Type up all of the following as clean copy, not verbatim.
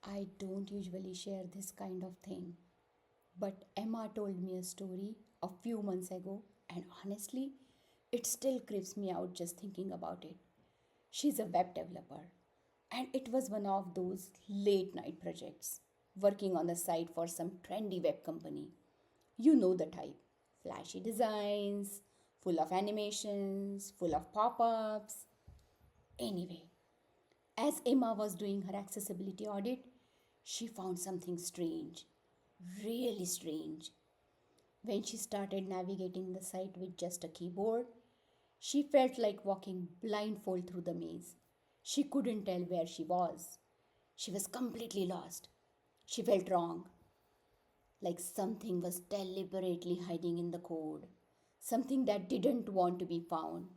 I don't usually share this kind of thing, but Emma told me a story a few months ago, and honestly, it still creeps me out just thinking about it. She's a web developer, and it was one of those late night projects, working on the site for some trendy web company. You know the type, flashy designs, full of animations, full of pop ups. Anyway, as Emma was doing her accessibility audit, she found something strange, really strange. When she started navigating the site with just a keyboard, she felt like walking blindfold through the maze. She couldn't tell where she was. She was completely lost. She felt wrong, like something was deliberately hiding in the code, something that didn't want to be found.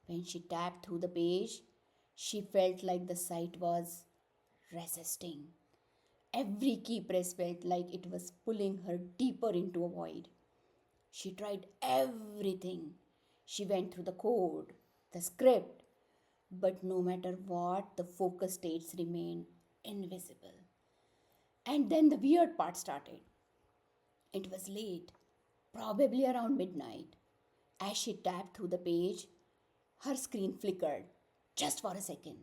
When she tapped through the page, she felt like the site was resisting. Every key press felt like it was pulling her deeper into a void. She tried everything. She went through the code, the script, but no matter what, the focus states remained invisible. And then the weird part started. It was late, probably around midnight. As she tapped through the page, her screen flickered just for a second.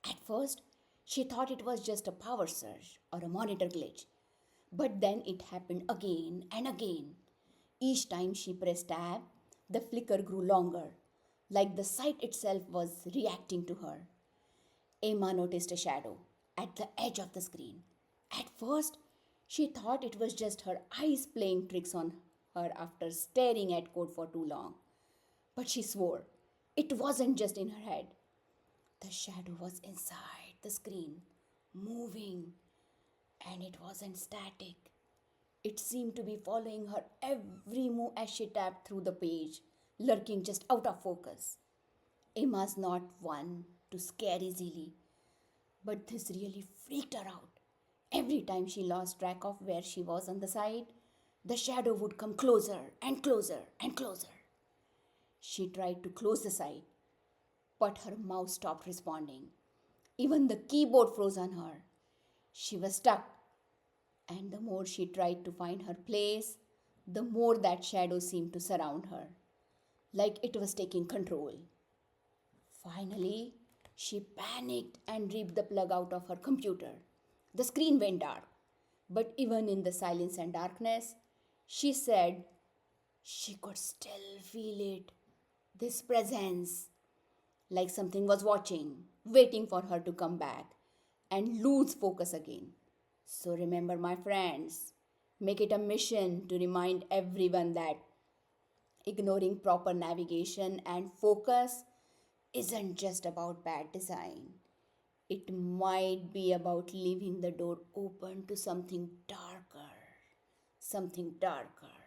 At first, she thought it was just a power surge or a monitor glitch. But then it happened again and again. Each time she pressed tab, the flicker grew longer, like the site itself was reacting to her. Emma noticed a shadow at the edge of the screen. At first, she thought it was just her eyes playing tricks on her after staring at code for too long. But she swore it wasn't just in her head. The shadow was inside the screen, moving, and it wasn't static. It seemed to be following her every move as she tapped through the page, lurking just out of focus. Emma's not one to scare easily, but this really freaked her out. Every time she lost track of where she was on the side, the shadow would come closer and closer and closer. She tried to close the site, but her mouse stopped responding. Even the keyboard froze on her. She was stuck, and the more she tried to find her place, the more that shadow seemed to surround her, like it was taking control. Finally, she panicked and ripped the plug out of her computer. The screen went dark, but even in the silence and darkness, she said she could still feel it. This presence, like something was watching, waiting for her to come back and lose focus again. So remember, my friends, make it a mission to remind everyone that ignoring proper navigation and focus isn't just about bad design. It might be about leaving the door open to something darker, something darker.